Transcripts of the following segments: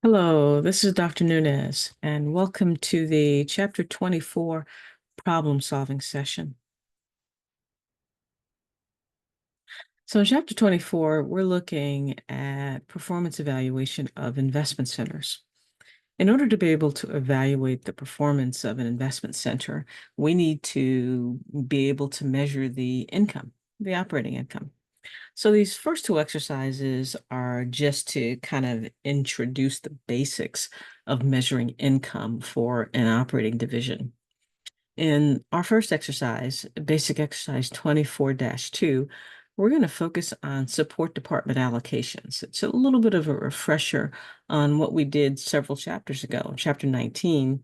Hello, this is Dr. Nunez, and welcome to the Chapter 24 problem solving session. So, in Chapter 24, we're looking at performance evaluation of investment centers. In order to be able to evaluate the performance of an investment center, we need to be able to measure the income, the operating income. So these first two exercises are just to kind of introduce the basics of measuring income for an operating division. In our first exercise, basic exercise 24-2, we're going to focus on support department allocations. It's a little bit of a refresher on what we did several chapters ago. In chapter 19,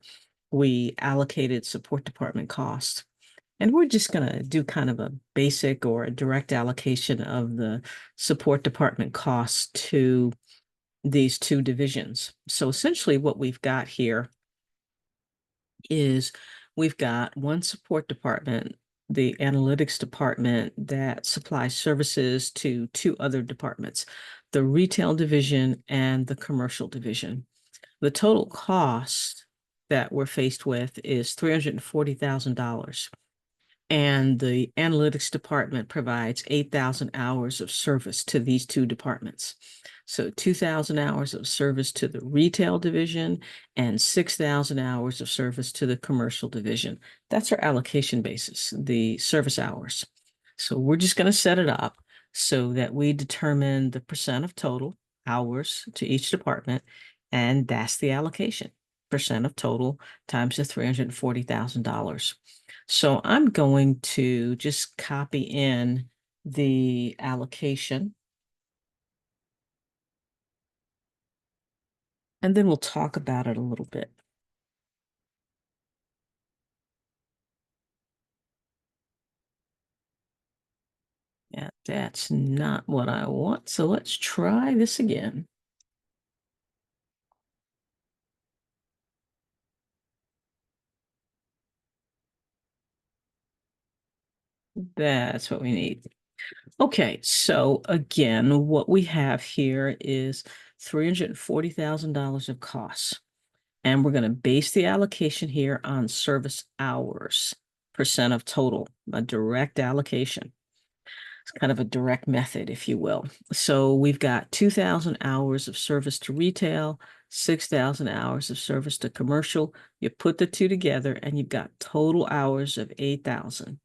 we allocated support department costs. And we're just going to do kind of a basic or a direct allocation of the support department costs to these two divisions. So essentially what we've got here is we've got one support department, the analytics department that supplies services to two other departments, the retail division and the commercial division. The total cost that we're faced with is $340,000. And the analytics department provides 8,000 hours of service to these two departments. So 2,000 hours of service to the retail division and 6,000 hours of service to the commercial division. That's our allocation basis, the service hours. So we're just going to set it up so that we determine the percent of total hours to each department, and that's the allocation, percent of total times the $340,000. So I'm going to just copy in the allocation, and then we'll talk about it a little bit. Yeah, that's not what I want. So let's try this again. That's what we need. Okay, so again, what we have here is $340,000 of costs. And we're going to base the allocation here on service hours, percent of total, a direct allocation. It's kind of a direct method, if you will. So we've got 2,000 hours of service to retail, 6,000 hours of service to commercial. You put the two together and you've got total hours of 8,000.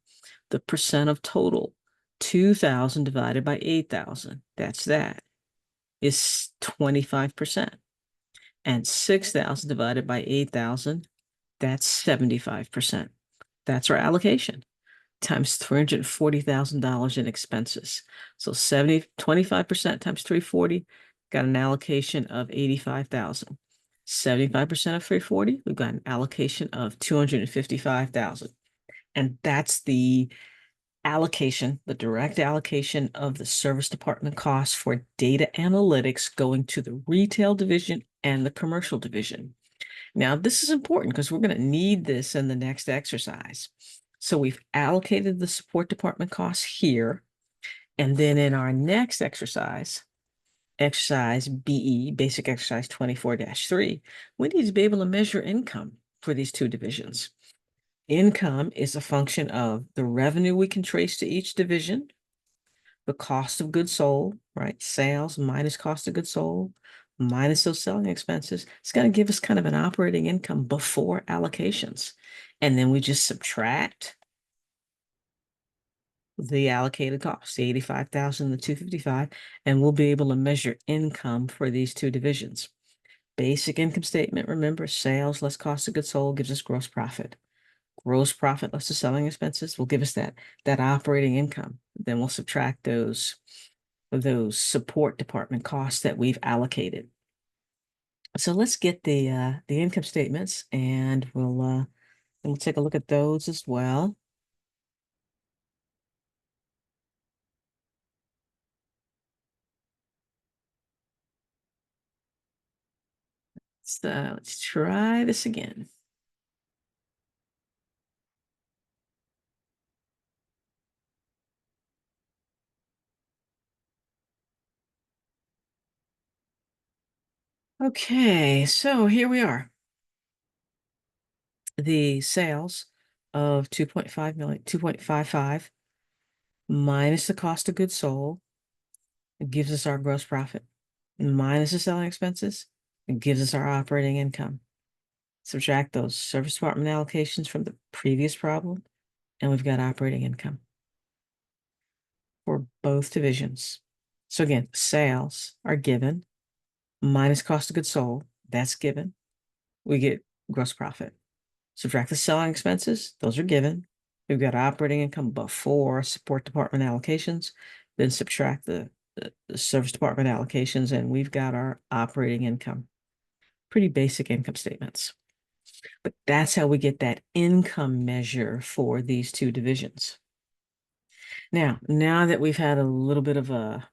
The percent of total, 2,000 divided by 8,000, that is 25%. And 6,000 divided by 8,000, that's 75%. That's our allocation times $340,000 in expenses. So 25% times 340, got an allocation of 85,000. 75% of 340, we've got an allocation of 255,000. And that's the allocation, the direct allocation of the service department costs for data analytics going to the retail division and the commercial division. Now, this is important because we're going to need this in the next exercise. So we've allocated the support department costs here. And then in our next exercise, exercise BE, basic exercise 24-3, we need to be able to measure income for these two divisions. Income is a function of the revenue we can trace to each division, the cost of goods sold, right? Sales minus cost of goods sold, minus those selling expenses. It's going to give us kind of an operating income before allocations. And then we just subtract the allocated costs, the 85,000, the 255, and we'll be able to measure income for these two divisions. Basic income statement, remember, sales less cost of goods sold gives us gross profit. Gross profit less the selling expenses will give us that operating income. Then we'll subtract those support department costs that we've allocated. So let's get the income statements, and we'll take a look at those as well. So let's try this again. Okay, so here we are. The sales of 2.5 million, 2.55 minus the cost of goods sold, it gives us our gross profit. Minus the selling expenses, it gives us our operating income. Subtract those service department allocations from the previous problem, and we've got operating income for both divisions. So again, sales are given, minus cost of goods sold, that's given. We get gross profit. Subtract the selling expenses, those are given. We've got operating income before support department allocations, then subtract the service department allocations, and we've got our operating income. Pretty basic income statements. But that's how we get that income measure for these two divisions. Now that we've had a little bit of a,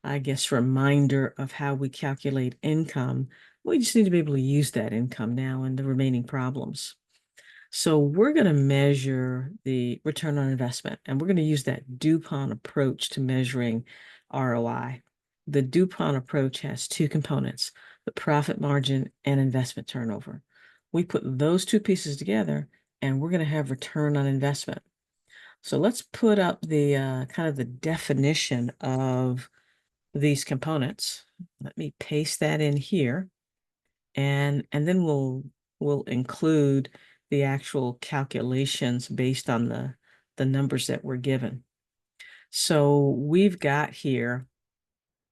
I guess, reminder of how we calculate income, we just need to be able to use that income now in the remaining problems. So we're going to measure the return on investment, and we're going to use that DuPont approach to measuring ROI. The DuPont approach has two components, the profit margin and investment turnover. We put those two pieces together, and we're going to have return on investment. So let's put up the kind of the definition of these components. Let me paste that in here, and then we'll include the actual calculations based on the numbers that were given. So we've got here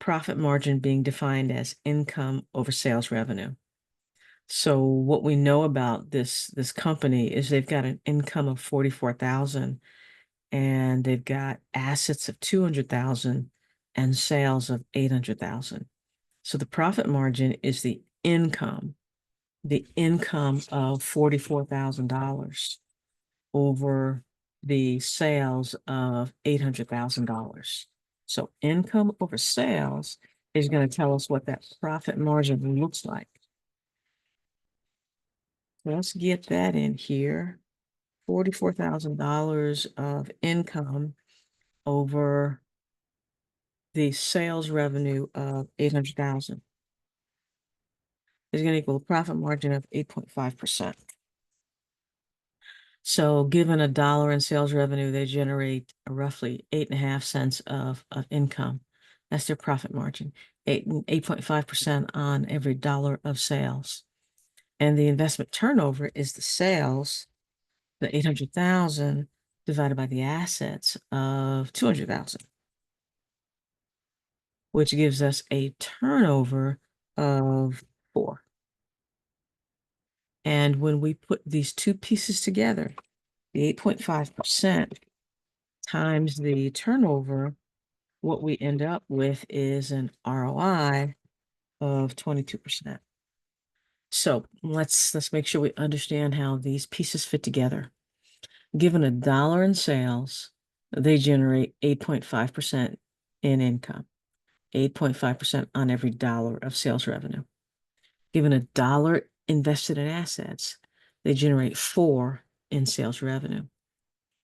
profit margin being defined as income over sales revenue. So what we know about this company is they've got an income of 44,000 and they've got assets of 200,000 and sales of 800,000. So the profit margin is the income of $44,000 over the sales of $800,000. So income over sales is going to tell us what that profit margin looks like. So let's get that in here. $44,000 of income over the sales revenue of 800,000 is going to equal a profit margin of 8.5%. So given $1 in sales revenue, they generate roughly 8.5 cents of income. That's their profit margin, 8.5% on every dollar of sales. And the investment turnover is the sales, the 800,000 divided by the assets of 200,000, which gives us a turnover of 4. And when we put these two pieces together, the 8.5% times the turnover, what we end up with is an ROI of 22%. So let's make sure we understand how these pieces fit together. Given $1 in sales, they generate 8.5% in income, 8.5% on every dollar of sales revenue. Given $1 invested in assets, they generate 4 in sales revenue.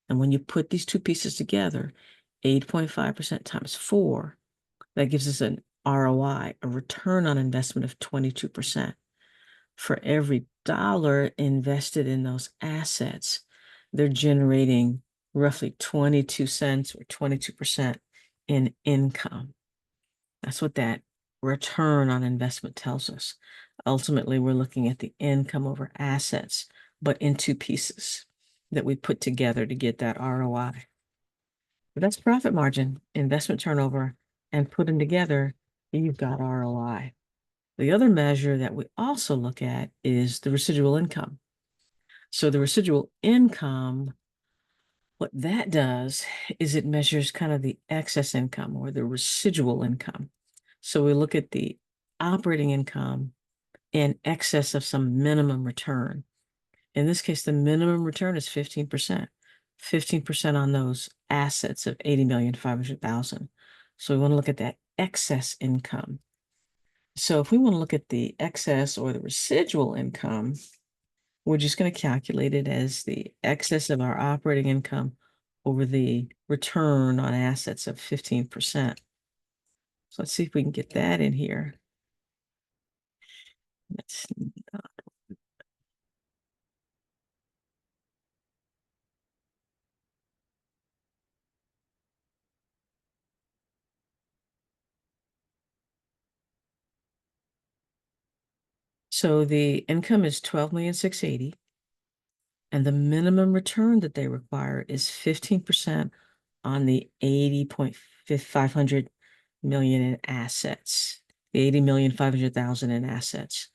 And when you put these two pieces together, 8.5% times 4, that gives us an ROI, a return on investment of 22%. For every dollar invested in those assets, they're generating roughly 22 cents or 22% in income. That's what that return on investment tells us. Ultimately, we're looking at the income over assets, but in two pieces that we put together to get that ROI. But that's profit margin, investment turnover, and put them together, you've got ROI. The other measure that we also look at is the residual income. So the residual income, what that does is it measures kind of the excess income or the residual income. So we look at the operating income in excess of some minimum return. In this case, the minimum return is 15%. 15% on those assets of 80,500,000. So we want to look at that excess income. So if we want to look at the excess or the residual income, we're just going to calculate it as the excess of our operating income over the return on assets of 15%. So let's see if we can get that in here. That's so the income is 12,680,000, and the minimum return that they require is 15% on the 80,500,000 in assets, the 80,500,000 in assets.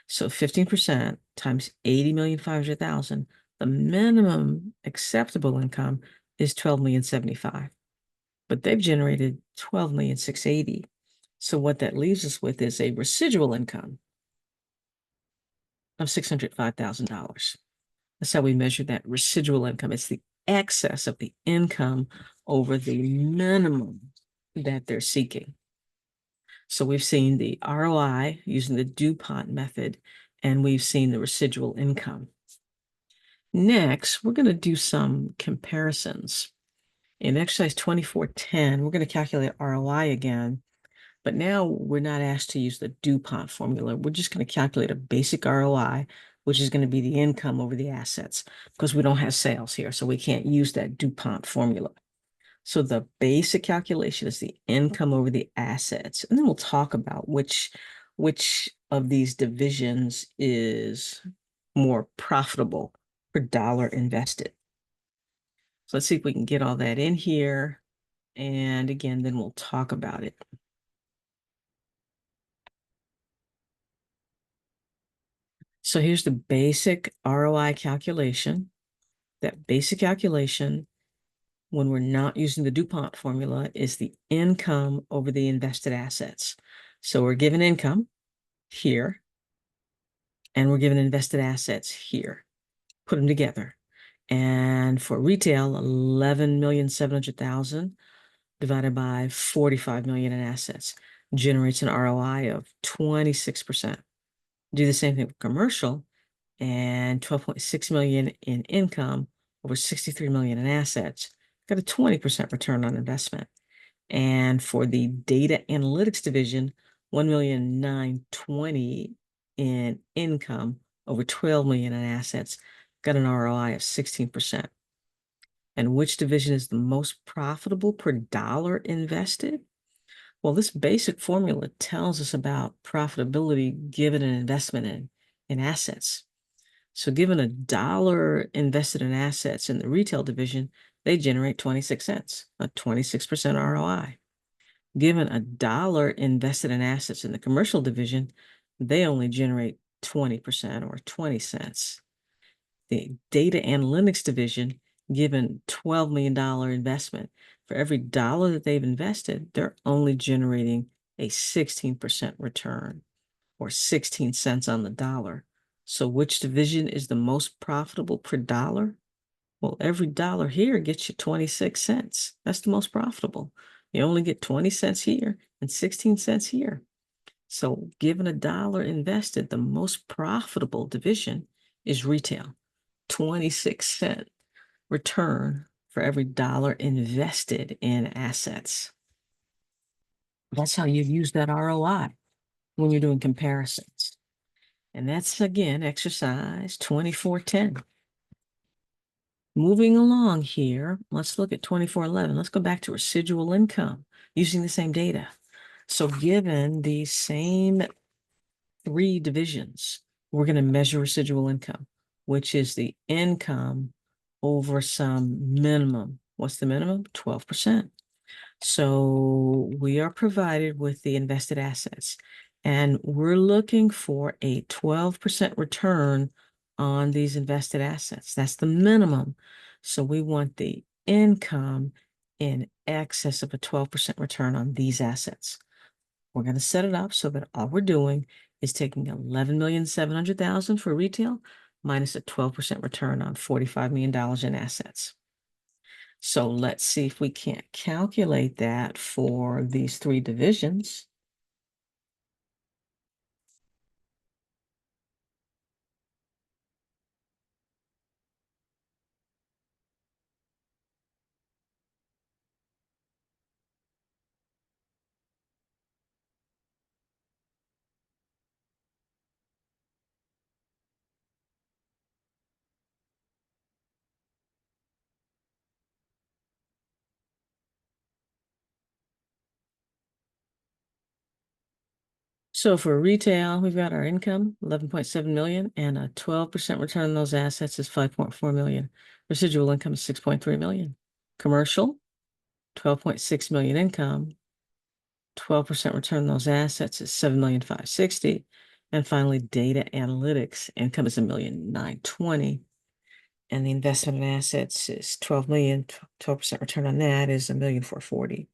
So 15% times 80,500,000, the minimum acceptable income is 12,075,000. But they've generated 12,680,000. So what that leaves us with is a residual income of $605,000. That's how we measure that residual income. It's the excess of the income over the minimum that they're seeking. So we've seen the ROI using the DuPont method, and we've seen the residual income. Next, we're going to do some comparisons. In exercise 2410, we're going to calculate ROI again, but now we're not asked to use the DuPont formula. We're just going to calculate a basic ROI, which is going to be the income over the assets, because we don't have sales here, so we can't use that DuPont formula. So the basic calculation is the income over the assets. And then we'll talk about which of these divisions is more profitable per dollar invested. So let's see if we can get all that in here. And again, then we'll talk about it. So here's the basic ROI calculation. That basic calculation, when we're not using the DuPont formula, is the income over the invested assets. So we're given income here, and we're given invested assets here. Put them together. And for retail, 11,700,000 divided by 45 million in assets generates an ROI of 26%. Do the same thing for commercial, and 12.6 million in income over 63 million in assets, got a 20% return on investment. And for the data analytics division, 1,920,000 in income over 12 million in assets, got an ROI of 16%. And which division is the most profitable per dollar invested? Well, this basic formula tells us about profitability given an investment in assets. So given $1 invested in assets in the retail division, they generate 26 cents, a 26% ROI. Given $1 invested in assets in the commercial division, they only generate 20% or 20 cents. The data analytics division, given $12 million investment, for every dollar that they've invested, they're only generating a 16% return or 16 cents on the dollar. So which division is the most profitable per dollar? Well, every dollar here gets you 26 cents. That's the most profitable. You only get 20 cents here and 16 cents here. So given $1 invested, the most profitable division is retail. 26-cent return for every dollar invested in assets. That's how you use that ROI when you're doing comparisons. And that's, again, exercise 2410. Moving along here, let's look at 2411. Let's go back to residual income using the same data. So given the same 3 divisions, we're going to measure residual income, which is the income over some minimum. What's the minimum? 12%. So we are provided with the invested assets, and we're looking for a 12% return on these invested assets. That's the minimum. So we want the income in excess of a 12% return on these assets. We're going to set it up so that all we're doing is taking 11,700,000 for retail minus a 12% return on $45 million in assets. So let's see if we can't calculate that for these 3 divisions. So for retail, we've got our income, 11.7 million, and a 12% return on those assets is 5.4 million. Residual income is 6.3 million. Commercial, 12.6 million income, 12% return on those assets is 7,560,000. And finally, data analytics income is 1,920,000. And the investment in assets is 12 million, 12% return on that is 1,440,000.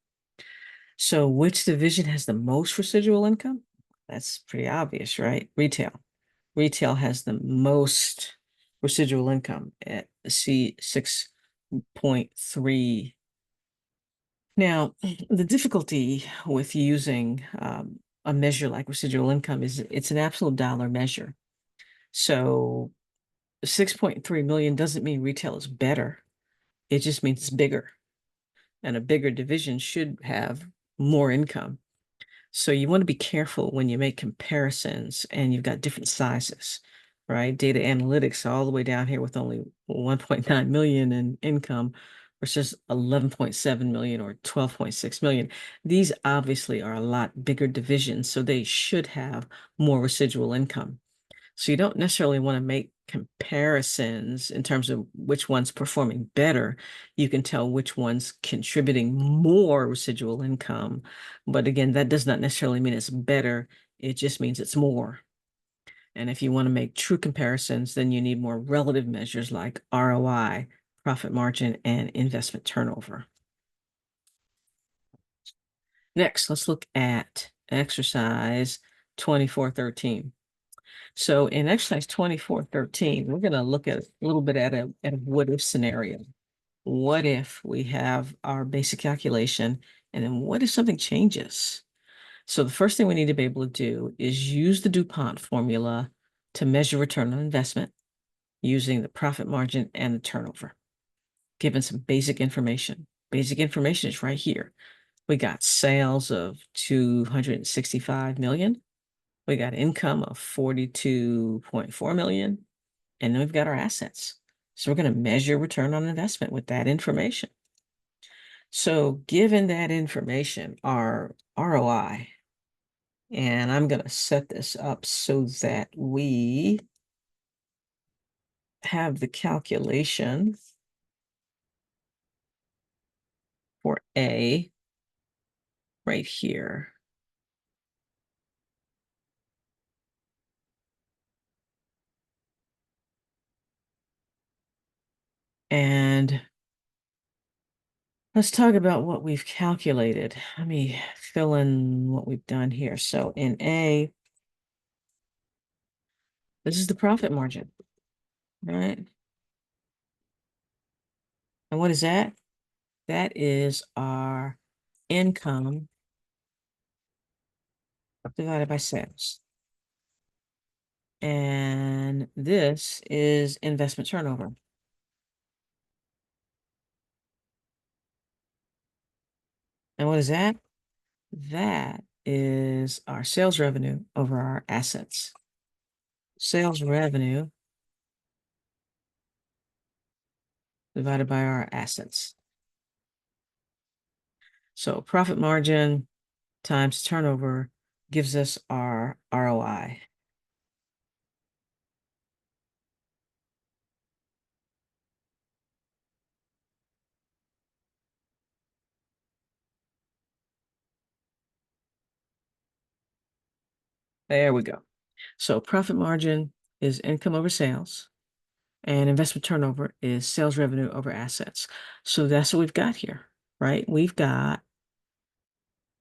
So which division has the most residual income? That's pretty obvious, right? Retail. Retail has the most residual income at C 6.3. Now, the difficulty with using a measure like residual income is it's an absolute dollar measure. So 6.3 million doesn't mean retail is better. It just means it's bigger. And a bigger division should have more income. So you want to be careful when you make comparisons and you've got different sizes, right? Data analytics all the way down here with only 1.9 million in income versus 11.7 million or 12.6 million. These obviously are a lot bigger divisions, so they should have more residual income. So you don't necessarily want to make comparisons in terms of which one's performing better. You can tell which one's contributing more residual income. But again, that does not necessarily mean it's better. It just means it's more. And if you want to make true comparisons, then you need more relative measures like ROI, profit margin, and investment turnover. Next, let's look at exercise 2413. So in exercise 2413, we're going to look at a little bit at a what if scenario. What if we have our basic calculation, and then what if something changes? So the first thing we need to be able to do is use the DuPont formula to measure return on investment using the profit margin and the turnover, given some basic information. Basic information is right here. We got sales of 265 million. We got income of 42.4 million, and then we've got our assets. So we're going to measure return on investment with that information. So given that information, our ROI, and I'm going to set this up so that we have the calculation for A right here. And let's talk about what we've calculated. Let me fill in what we've done here. So in A, this is the profit margin, right? And what is that? That is our income divided by sales. And this is investment turnover. And what is that? That is our sales revenue over our assets. Sales revenue divided by our assets. So profit margin times turnover gives us our ROI. There we go. So profit margin is income over sales, and investment turnover is sales revenue over assets. So that's what we've got here, right? We've got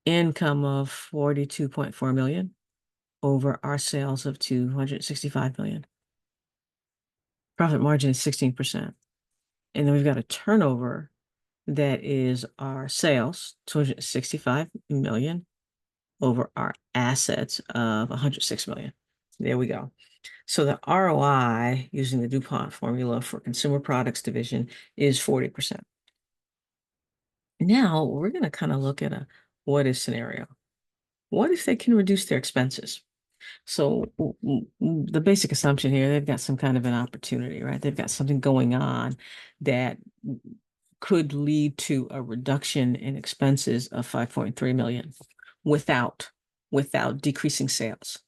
income of 42.4 million over our sales of 265 million. Profit margin is 16%. And then we've got a turnover that is our sales, 265 million, over our assets of 106 million. There we go. So the ROI using the DuPont formula for consumer products division is 40%. Now we're going to kind of look at a what if scenario. What if they can reduce their expenses? So the basic assumption here, they've got some kind of an opportunity, right? They've got something going on that could lead to a reduction in expenses of 5.3 million without without decreasing sales.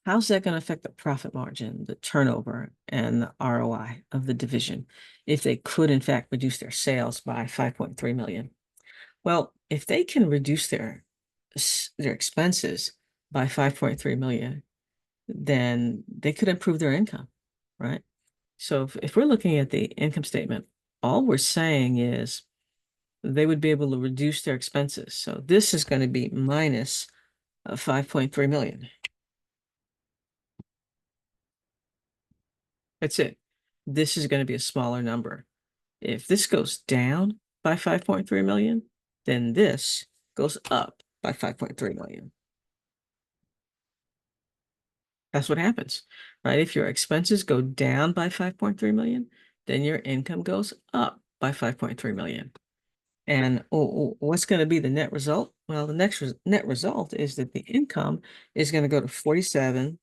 How's that going to affect the profit margin, the turnover, and the ROI of the division if they could, in fact, reduce their sales by 5.3 million? Well, if they can reduce their expenses by 5.3 million, then they could improve their income, right? So if we're looking at the income statement, all we're saying is they would be able to reduce their expenses. So this is going to be minus 5.3 million. That's it. This is going to be a smaller number. If this goes down by 5.3 million, then this goes up by 5.3 million. That's what happens, right? If your expenses go down by 5.3 million, then your income goes up by 5.3 million. And what's going to be the net result? Well, the next net result is that the income is going to go to 47.7.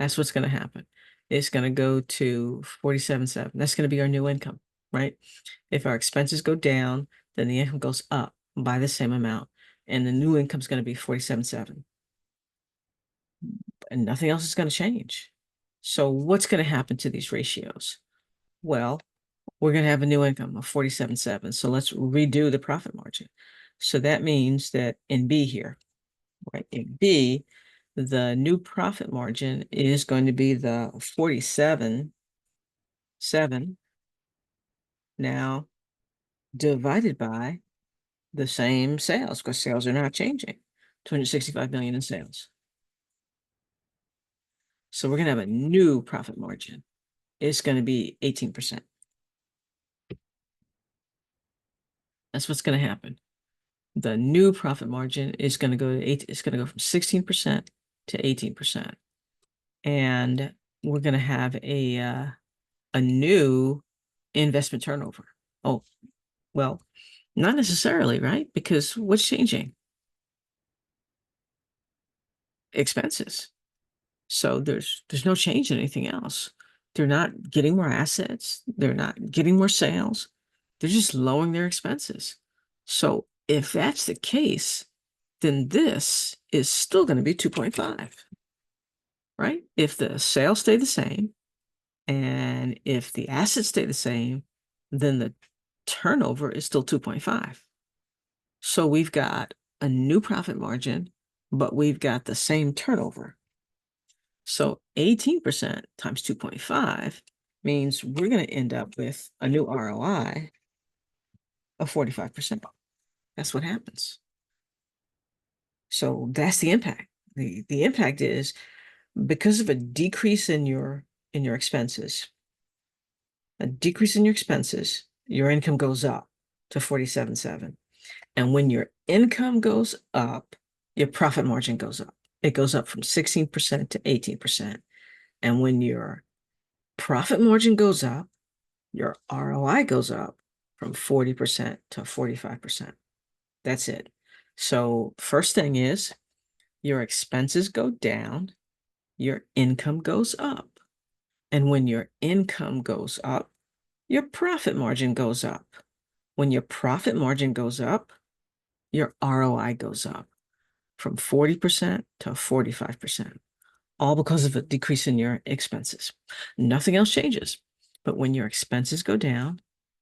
That's what's going to happen. It's going to go to 47.7. That's going to be our new income, right? If our expenses go down, then the income goes up by the same amount. And the new income is going to be 47.7. And nothing else is going to change. So what's going to happen to these ratios? Well, we're going to have a new income of 47.7. So let's redo the profit margin. So that means that in B here, right, in B, the new profit margin is going to be the 47.7 now divided by the same sales, because sales are not changing, 265 million in sales. So we're going to have a new profit margin. It's going to be 18%. That's what's going to happen. The new profit margin is going to go to it's going to go from 16% to 18%. And we're going to have a new investment turnover. Oh, well, not necessarily, right? Because what's changing? Expenses. So there's no change in anything else. They're not getting more assets. They're not getting more sales. They're just lowering their expenses. So if that's the case, then this is still going to be 2.5, right? If the sales stay the same and if the assets stay the same, then the turnover is still 2.5. So we've got a new profit margin, but we've got the same turnover. So 18% times 2.5 means we're going to end up with a new ROI of 45%. That's what happens. So that's the impact. The impact is because of a decrease in your expenses, your income goes up to 47.7. And when your income goes up, your profit margin goes up. It goes up from 16% to 18%. And when your profit margin goes up, your ROI goes up from 40% to 45%. That's it. So first thing is your expenses go down, your income goes up. And when your income goes up, your profit margin goes up. When your profit margin goes up, your ROI goes up from 40% to 45%, all because of a decrease in your expenses. Nothing else changes. But when your expenses go down,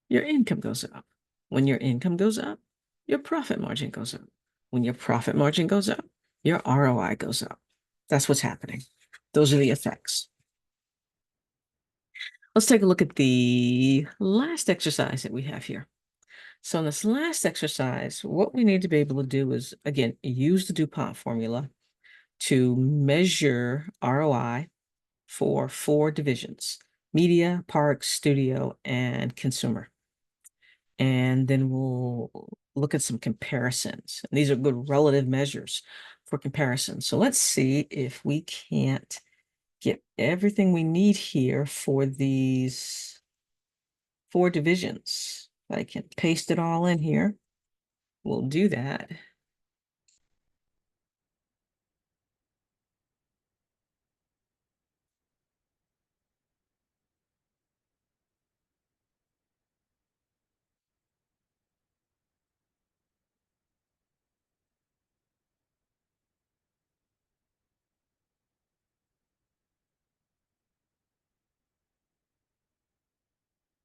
your income goes up. When your income goes up, your profit margin goes up. When your profit margin goes up, your ROI goes up. That's what's happening. Those are the effects. Let's take a look at the last exercise that we have here. So in this last exercise, what we need to be able to do is, again, use the DuPont formula to measure ROI for 4 divisions: media, parks, studio, and consumer. And then we'll look at some comparisons. And these are good relative measures for comparison. So let's see if we can't get everything we need here for these 4 divisions. I can paste it all in here. We'll do that.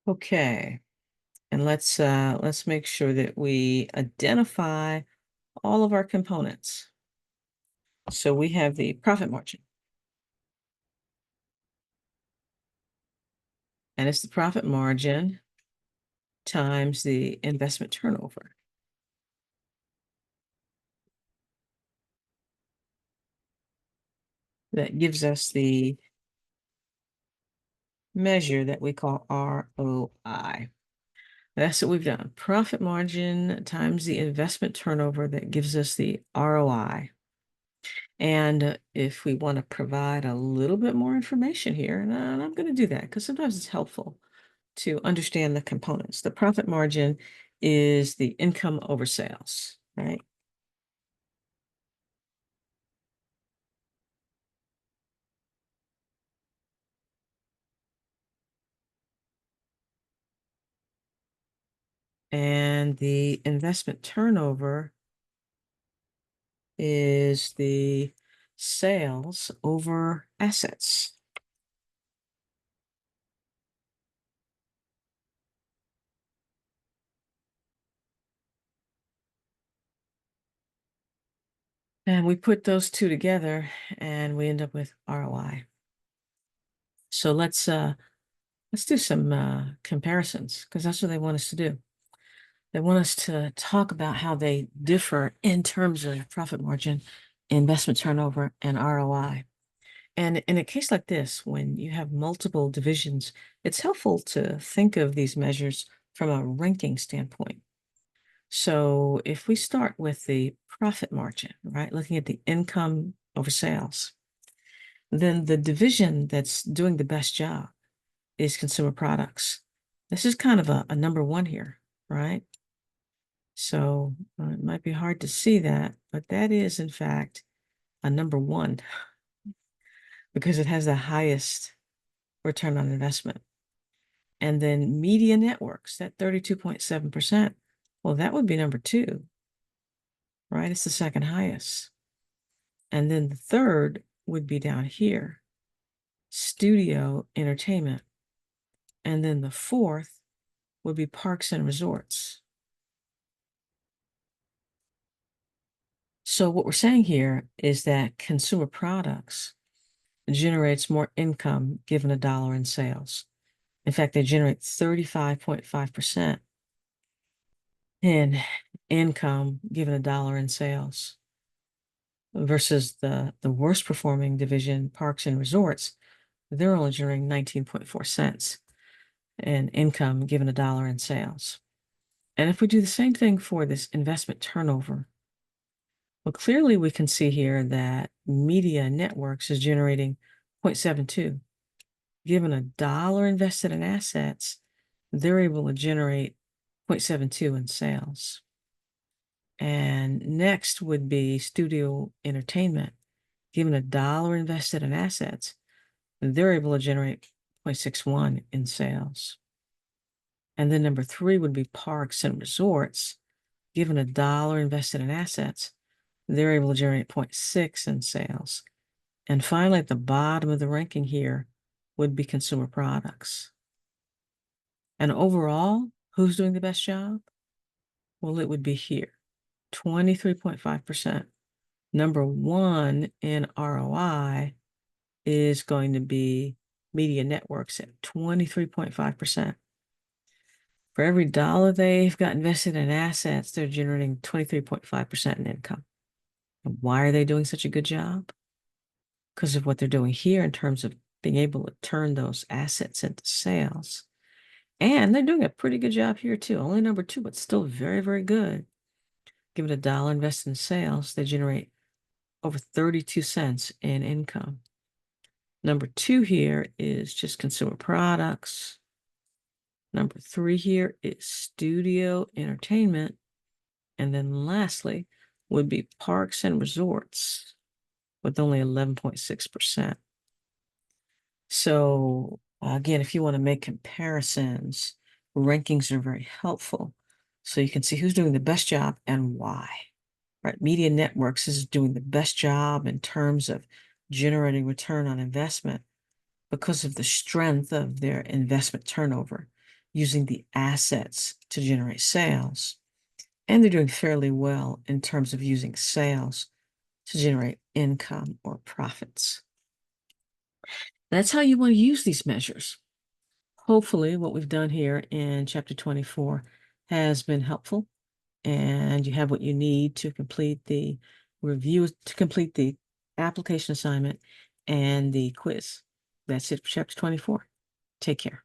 Okay. And let's make sure that we identify all of our components. So we have the profit margin. And it's the profit margin times the investment turnover. That gives us the measure that we call ROI. That's what we've done. Profit margin times the investment turnover that gives us the ROI. And if we want to provide a little bit more information here, and I'm going to do that because sometimes it's helpful to understand the components. The profit margin is the income over sales, right? And the investment turnover is the sales over assets. And we put those two together and we end up with ROI. So let's do some comparisons because that's what they want us to do. They want us to talk about how they differ in terms of profit margin, investment turnover, and ROI. And in a case like this, when you have multiple divisions, it's helpful to think of these measures from a ranking standpoint. So if we start with the profit margin, right, looking at the income over sales, then the division that's doing the best job is consumer products. This is kind of a number one here, right? So it might be hard to see that, but that is in fact a number one because it has the highest return on investment. And then media networks, that 32.7%, well, that would be number two, right? It's the second highest. And then the third would be down here, studio entertainment. And then the fourth would be parks and resorts. So what we're saying here is that consumer products generates more income given a dollar in sales. In fact, they generate 35.5% in income given a dollar in sales versus the worst performing division, parks and resorts, they're only generating 19.4 cents in income given a dollar in sales. And if we do the same thing for this investment turnover, well, clearly we can see here that media networks is generating 0.72. Given a dollar invested in assets, they're able to generate 0.72 in sales. And next would be studio entertainment. Given a dollar invested in assets, they're able to generate 0.61 in sales. And then number three would be parks and resorts. Given a dollar invested in assets, they're able to generate 0.6 in sales. And finally, at the bottom of the ranking here would be consumer products. And overall, who's doing the best job? Well, it would be here, 23.5%. Number one in ROI is going to be media networks at 23.5%. For every dollar they've got invested in assets, they're generating 23.5% in income. And why are they doing such a good job? Because of what they're doing here in terms of being able to turn those assets into sales. And they're doing a pretty good job here too. Only number two, but still very, very good. Given a dollar invested in sales, they generate over 32 cents in income. Number two here is just consumer products. Number three here is studio entertainment. And then lastly would be parks and resorts with only 11.6%. So again, if you want to make comparisons, rankings are very helpful. So you can see who's doing the best job and why. Right? Media networks is doing the best job in terms of generating return on investment because of the strength of their investment turnover. using the assets to generate sales, and they're doing fairly well in terms of using sales to generate income or profits. That's how you want to use these measures. Hopefully, what we've done here in Chapter 24 has been helpful, and you have what you need to complete the review, to complete the application assignment and the quiz. That's it for Chapter 24. Take care.